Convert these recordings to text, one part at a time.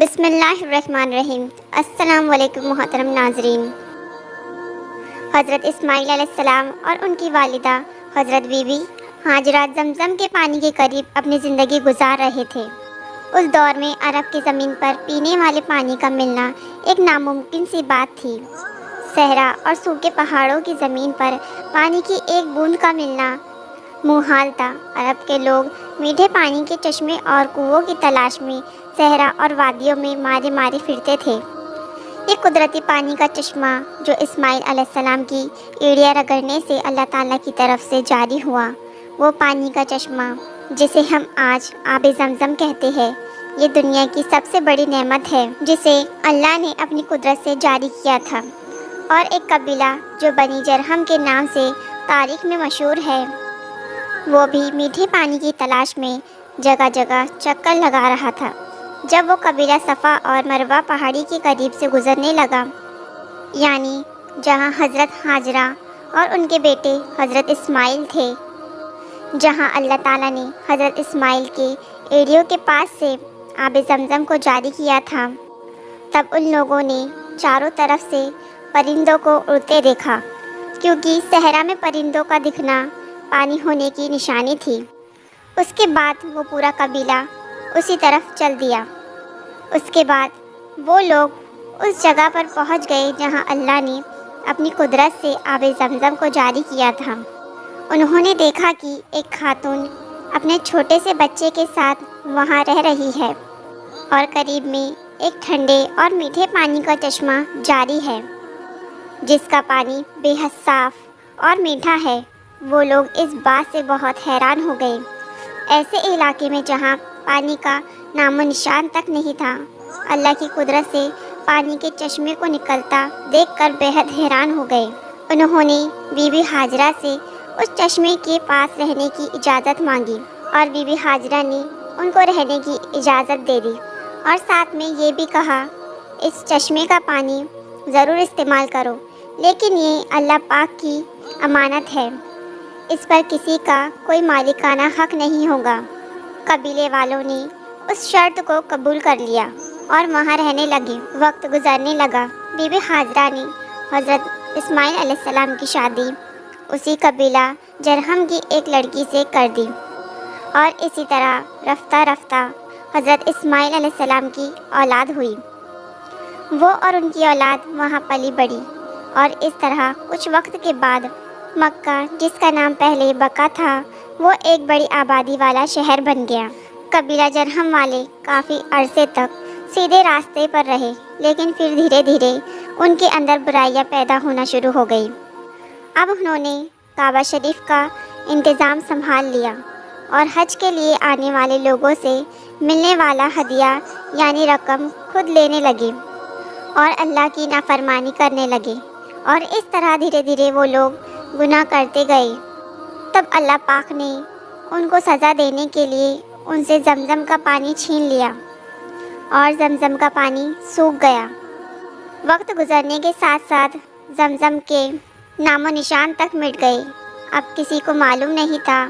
بسم اللہ الرحمن الرحیم۔ السلام علیکم محترم ناظرین۔ حضرت اسماعیل علیہ السلام اور ان کی والدہ حضرت بی بی ہاجرہ زمزم کے پانی کے قریب اپنی زندگی گزار رہے تھے۔ اس دور میں عرب کی زمین پر پینے والے پانی کا ملنا ایک ناممکن سی بات تھی۔ صحرا اور سوکھے پہاڑوں کی زمین پر پانی کی ایک بوند کا ملنا محال تھا۔ عرب کے لوگ میٹھے پانی کے چشمے اور کنووں کی تلاش میں صحرا اور وادیوں میں مارے مارے پھرتے تھے۔ یہ قدرتی پانی کا چشمہ جو اسماعیل علیہ السلام کی ایڑیاں رگڑنے سے اللہ تعالیٰ کی طرف سے جاری ہوا، وہ پانی کا چشمہ جسے ہم آج آب زمزم کہتے ہیں، یہ دنیا کی سب سے بڑی نعمت ہے جسے اللہ نے اپنی قدرت سے جاری کیا تھا۔ اور ایک قبیلہ جو بنی جرہم کے نام سے تاریخ میں مشہور ہے، وہ بھی میٹھے پانی کی تلاش میں جگہ جگہ چکر لگا رہا تھا۔ جب وہ قبیلہ صفا اور مروہ پہاڑی کے قریب سے گزرنے لگا، یعنی جہاں حضرت ہاجرہ اور ان کے بیٹے حضرت اسماعیل تھے، جہاں اللہ تعالیٰ نے حضرت اسماعیل کے ایڑیوں کے پاس سے آب زمزم کو جاری کیا تھا، تب ان لوگوں نے چاروں طرف سے پرندوں کو اڑتے دیکھا، کیونکہ صحرا میں پرندوں کا دکھنا پانی ہونے کی نشانی تھی۔ اس کے بعد وہ پورا قبیلہ اسی طرف چل دیا۔ اس کے بعد وہ لوگ اس جگہ پر پہنچ گئے جہاں اللہ نے اپنی قدرت سے آب زمزم کو جاری کیا تھا۔ انہوں نے دیکھا کہ ایک خاتون اپنے چھوٹے سے بچے کے ساتھ وہاں رہ رہی ہے اور قریب میں ایک ٹھنڈے اور میٹھے پانی کا چشمہ جاری ہے جس کا پانی بے حد صاف اور میٹھا ہے۔ وہ لوگ اس بات سے بہت حیران ہو گئے۔ ایسے علاقے میں جہاں پانی کا نام و نشان تک نہیں تھا، اللہ کی قدرت سے پانی کے چشمے کو نکلتا دیکھ کر بے حد حیران ہو گئے۔ انہوں نے بی بی ہاجرہ سے اس چشمے کے پاس رہنے کی اجازت مانگی اور بی بی ہاجرہ نے ان کو رہنے کی اجازت دے دی اور ساتھ میں یہ بھی کہا، اس چشمے کا پانی ضرور استعمال کرو، لیکن یہ اللہ پاک کی امانت ہے، اس پر کسی کا کوئی مالکانہ حق نہیں ہوگا۔ قبیلے والوں نے اس شرط کو قبول کر لیا اور وہاں رہنے لگے۔ وقت گزرنے لگا۔ بی بی ہاجرہ نے حضرت اسماعیل علیہ السلام کی شادی اسی قبیلہ جرہم کی ایک لڑکی سے کر دی اور اسی طرح رفتہ رفتہ حضرت اسماعیل علیہ السلام کی اولاد ہوئی۔ وہ اور ان کی اولاد وہاں پلی بڑھی اور اس طرح کچھ وقت کے بعد مکہ، جس کا نام پہلے بقا تھا، وہ ایک بڑی آبادی والا شہر بن گیا۔ قبیلہ جرہم والے کافی عرصے تک سیدھے راستے پر رہے، لیکن پھر دھیرے دھیرے ان کے اندر برائیاں پیدا ہونا شروع ہو گئی۔ اب انہوں نے کعبہ شریف کا انتظام سنبھال لیا اور حج کے لیے آنے والے لوگوں سے ملنے والا ہدیہ یعنی رقم خود لینے لگے اور اللہ کی نافرمانی کرنے لگے، اور اس طرح دھیرے دھیرے وہ لوگ گناہ کرتے گئے۔ تب اللہ پاک نے ان کو سزا دینے کے لیے ان سے زمزم کا پانی چھین لیا اور زمزم کا پانی سوکھ گیا۔ وقت گزرنے کے ساتھ ساتھ زمزم کے نام و نشان تک مٹ گئے۔ اب کسی کو معلوم نہیں تھا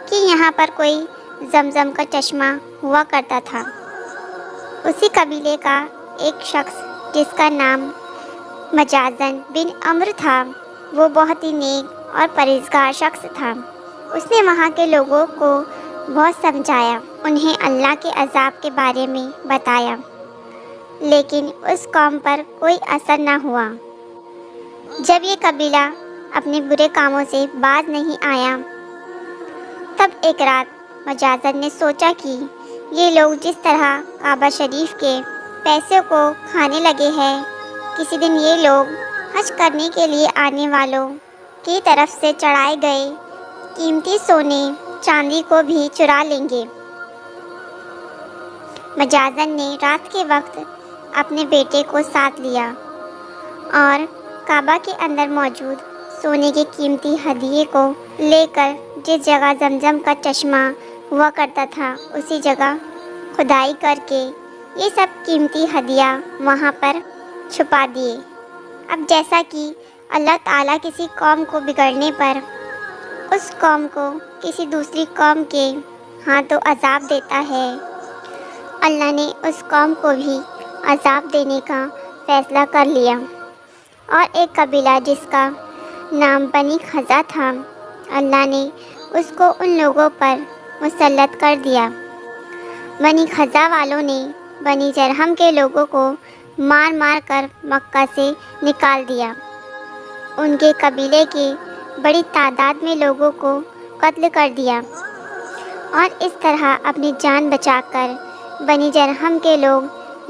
کہ یہاں پر کوئی زمزم کا چشمہ ہوا کرتا تھا۔ اسی قبیلے کا ایک شخص جس کا نام مجازن بن عمرو تھا، وہ بہت ہی نیک اور پرہیزگار شخص تھا۔ اس نے وہاں کے لوگوں کو بہت سمجھایا، انہیں اللہ کے عذاب کے بارے میں بتایا، لیکن اس قوم پر کوئی اثر نہ ہوا۔ جب یہ قبیلہ اپنے برے کاموں سے باز نہیں آیا، تب ایک رات مجازن نے سوچا کہ یہ لوگ جس طرح کعبہ شریف کے پیسوں کو کھانے لگے ہیں، کسی دن یہ لوگ حج کرنے کے لیے آنے والوں کی طرف سے چڑھائے گئے قیمتی سونے چاندی کو بھی چرا لیں گے۔ مجازن نے رات کے وقت اپنے بیٹے کو ساتھ لیا اور کعبہ کے اندر موجود سونے کے قیمتی ہدیے کو لے کر جس جگہ زمزم کا چشمہ ہوا کرتا تھا، اسی جگہ کھدائی کر کے یہ سب قیمتی ہدیہ وہاں پر چھپا دیے۔ اب جیسا کہ اللہ تعالیٰ کسی قوم کو بگڑنے پر اس قوم کو کسی دوسری قوم کے ہاتھوں عذاب دیتا ہے، اللہ نے اس قوم کو بھی عذاب دینے کا فیصلہ کر لیا، اور ایک قبیلہ جس کا نام بنی خزا تھا، اللہ نے اس کو ان لوگوں پر مسلط کر دیا۔ بنی خزا والوں نے بنی جرہم کے لوگوں کو مار مار کر مکہ سے نکال دیا۔ ان کے قبیلے کے بڑی تعداد میں لوگوں کو قتل کر دیا، اور اس طرح اپنی جان بچا کر بنی جرہم کے لوگ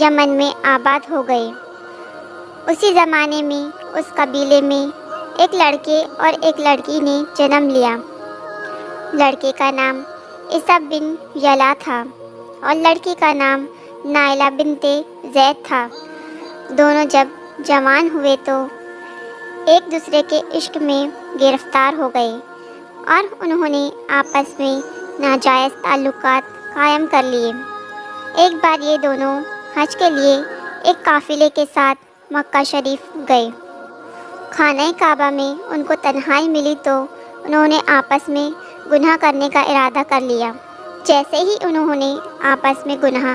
یمن میں آباد ہو گئے۔ اسی زمانے میں اس قبیلے میں ایک لڑکے اور ایک لڑکی نے جنم لیا۔ لڑکے کا نام عیسیٰ بن یلا تھا اور لڑکی کا نام نائلہ بنت زید تھا۔ دونوں جب جوان ہوئے تو ایک دوسرے کے عشق میں گرفتار ہو گئے، اور انہوں نے آپس میں ناجائز تعلقات قائم کر لیے۔ ایک بار یہ دونوں حج کے لیے ایک قافلے کے ساتھ مکہ شریف گئے۔ خانہ کعبہ میں ان کو تنہائی ملی تو انہوں نے آپس میں گناہ کرنے کا ارادہ کر لیا۔ جیسے ہی انہوں نے آپس میں گناہ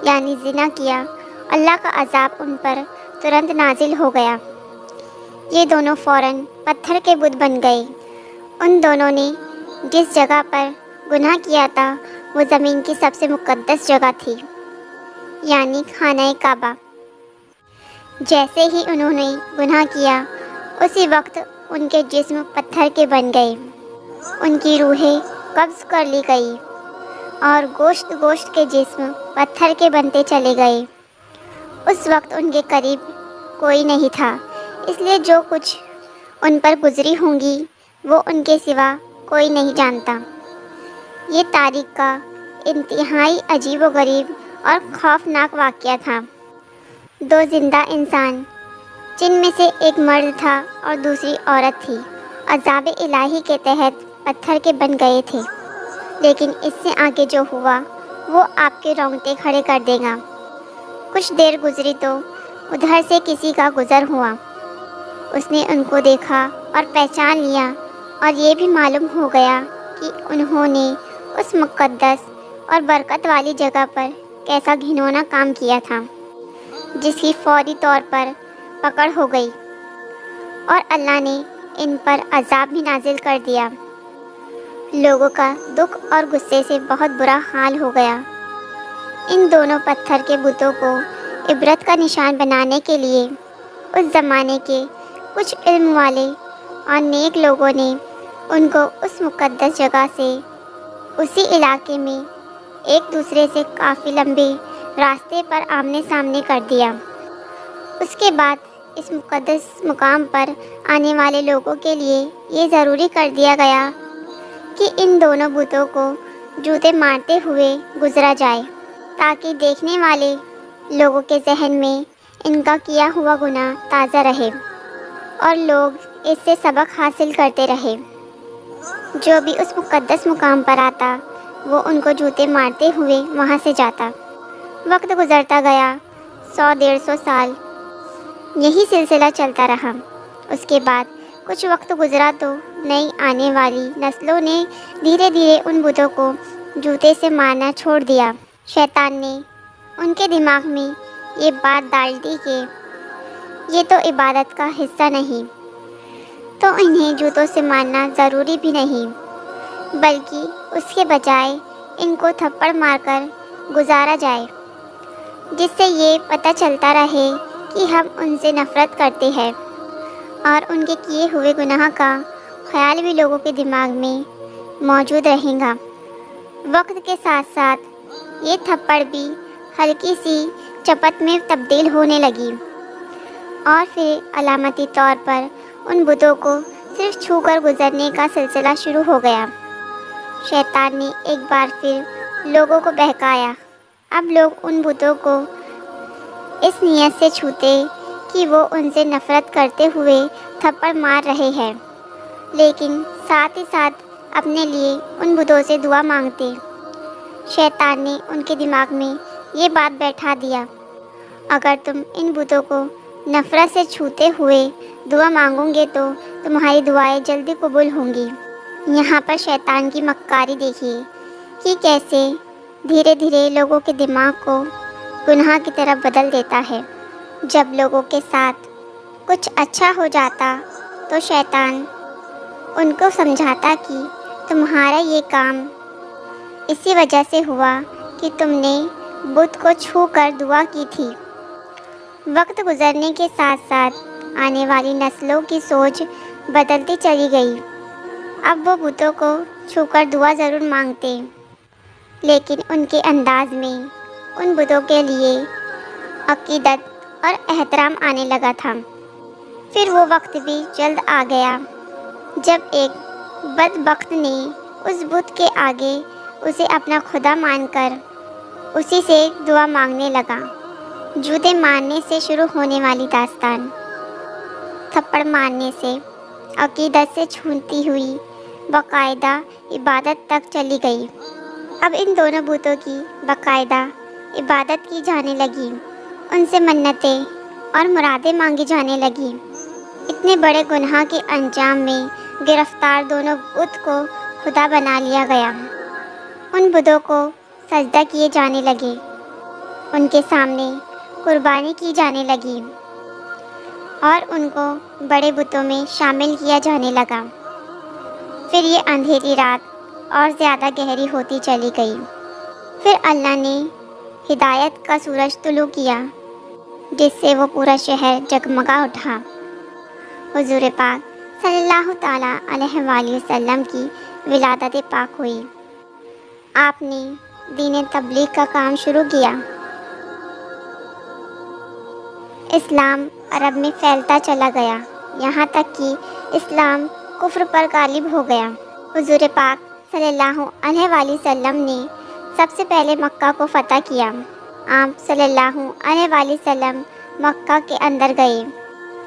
یعنی زنا کیا، اللہ کا عذاب ان پر ترنت نازل ہو گیا۔ یہ دونوں فوراً پتھر کے بت بن گئے۔ ان دونوں نے جس جگہ پر گناہ کیا تھا وہ زمین کی سب سے مقدس جگہ تھی، یعنی خانہ کعبہ۔ جیسے ہی انہوں نے گناہ کیا، اسی وقت ان کے جسم پتھر کے بن گئے، ان کی روحیں قبض کر لی گئی، اور گوشت کے جسم پتھر کے بنتے چلے گئے۔ اس وقت ان کے قریب کوئی نہیں تھا، اس لیے جو کچھ ان پر گزری ہوں گی وہ ان کے سوا کوئی نہیں جانتا۔ یہ تاریخ کا انتہائی عجیب و غریب اور خوفناک واقعہ تھا۔ دو زندہ انسان، جن میں سے ایک مرد تھا اور دوسری عورت تھی، عذاب الہی کے تحت پتھر کے بن گئے تھے۔ لیکن اس سے آگے جو ہوا وہ آپ کے رونگٹے کھڑے کر دے گا۔ کچھ دیر گزری تو ادھر سے کسی کا گزر ہوا۔ اس نے ان کو دیکھا اور پہچان لیا، اور یہ بھی معلوم ہو گیا کہ انہوں نے اس مقدس اور برکت والی جگہ پر کیسا گھنونا کام کیا تھا، جس کی فوری طور پر پکڑ ہو گئی، اور اللہ نے ان پر عذاب بھی نازل کر دیا۔ لوگوں کا دکھ اور غصے سے بہت برا حال ہو گیا۔ ان دونوں پتھر کے بتوں کو عبرت کا نشان بنانے کے لیے اس زمانے کے کچھ علم والے اور نیک لوگوں نے ان کو اس مقدس جگہ سے اسی علاقے میں ایک دوسرے سے کافی لمبے راستے پر آمنے سامنے کر دیا۔ اس کے بعد اس مقدس مقام پر آنے والے لوگوں کے لیے یہ ضروری کر دیا گیا کہ ان دونوں بتوں کو جوتے مارتے ہوئے گزرا جائے، تاکہ دیکھنے والے لوگوں کے ذہن میں ان کا کیا ہوا گناہ تازہ رہے، اور لوگ اس سے سبق حاصل کرتے رہے۔ جو بھی اس مقدس مقام پر آتا وہ ان کو جوتے مارتے ہوئے وہاں سے جاتا۔ وقت گزرتا گیا، 100-150 سال یہی سلسلہ چلتا رہا۔ اس کے بعد کچھ وقت گزرا تو نئی آنے والی نسلوں نے دھیرے دھیرے ان بتوں کو جوتے سے مارنا چھوڑ دیا۔ شیطان نے ان کے دماغ میں یہ بات ڈال دی کہ یہ تو عبادت کا حصہ نہیں، تو انہیں جوتوں سے مارنا ضروری بھی نہیں، بلکہ اس کے بجائے ان کو تھپڑ مار کر گزارا جائے، جس سے یہ پتہ چلتا رہے کہ ہم ان سے نفرت کرتے ہیں، اور ان کے کیے ہوئے گناہ کا خیال بھی لوگوں کے دماغ میں موجود رہے گا۔ وقت کے ساتھ ساتھ یہ تھپڑ بھی ہلکی سی چپت میں تبدیل ہونے لگی، اور پھر علامتی طور پر ان بتوں کو صرف چھو کر گزرنے کا سلسلہ شروع ہو گیا۔ شیطان نے ایک بار پھر لوگوں کو بہکایا۔ اب لوگ ان بتوں کو اس نیت سے چھوتے کہ وہ ان سے نفرت کرتے ہوئے تھپڑ مار رہے ہیں، لیکن ساتھ ہی ساتھ اپنے لیے ان بتوں سے دعا مانگتے۔ شیطان نے ان کے دماغ میں یہ بات بیٹھا دیا، اگر تم ان بتوں کو نفرت سے چھوتے ہوئے دعا مانگو گے تو تمہاری دعائیں جلدی قبول ہوں گی۔ یہاں پر شیطان کی مکاری دیکھیے کہ کیسے دھیرے دھیرے لوگوں کے دماغ کو گناہ کی طرف بدل دیتا ہے۔ جب لوگوں کے ساتھ کچھ اچھا ہو جاتا تو شیطان ان کو سمجھاتا کہ تمہارا یہ کام اسی وجہ سے ہوا کہ تم نے بت کو چھو کر دعا کی تھی۔ وقت گزرنے کے ساتھ ساتھ آنے والی نسلوں کی سوچ بدلتی چلی گئی۔ اب وہ بتوں کو چھو کر دعا ضرور مانگتے، لیکن ان کے انداز میں ان بتوں کے لیے عقیدت اور احترام آنے لگا تھا۔ پھر وہ وقت بھی جلد آ گیا جب ایک بدبخت نے اس بت کے آگے اسے اپنا خدا مان کر اسی سے دعا مانگنے لگا۔ جوتے مارنے سے شروع ہونے والی داستان تھپڑ مارنے سے، عقیدت سے چھوٹتی ہوئی باقاعدہ عبادت تک چلی گئی۔ اب ان دونوں بتوں کی باقاعدہ عبادت کی جانے لگی، ان سے منتیں اور مرادیں مانگی جانے لگیں۔ اتنے بڑے گناہ کے انجام میں گرفتار دونوں بت کو خدا بنا لیا گیا۔ ان بتوں کو سجدہ کیے جانے لگے، ان کے سامنے قربانی کی جانے لگی اور ان کو بڑے بتوں میں شامل کیا جانے لگا۔ پھر یہ اندھیری رات اور زیادہ گہری ہوتی چلی گئی۔ پھر اللہ نے ہدایت کا سورج طلوع کیا، جس سے وہ پورا شہر جگمگا اٹھا۔ حضور پاک صلی اللہ تعالیٰ علیہ وآلہ وسلم کی ولادت پاک ہوئی۔ آپ نے دین تبلیغ کا کام شروع کیا۔ اسلام عرب میں پھیلتا چلا گیا، یہاں تک کہ اسلام کفر پر غالب ہو گیا۔ حضور پاک صلی اللہ علیہ وآلہ وسلم نے سب سے پہلے مکہ کو فتح کیا۔ آپ صلی اللہ علیہ وآلہ وسلم مکہ کے اندر گئے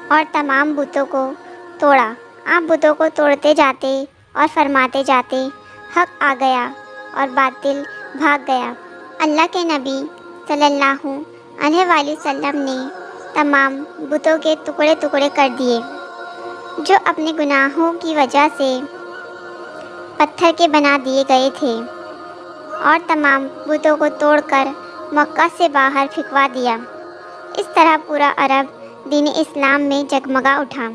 اور تمام بتوں کو توڑا۔ آپ بتوں کو توڑتے جاتے اور فرماتے جاتے، حق آ گیا اور باطل بھاگ گیا۔ اللہ کے نبی صلی اللہ علیہ وآلہ وسلم نے تمام بتوں کے ٹکڑے ٹکڑے کر دیے، جو اپنے گناہوں کی وجہ سے پتھر کے بنا دیے گئے تھے، اور تمام بتوں کو توڑ کر مکہ سے باہر پھینکوا دیا۔ اس طرح پورا عرب دین اسلام میں جگمگا اٹھا۔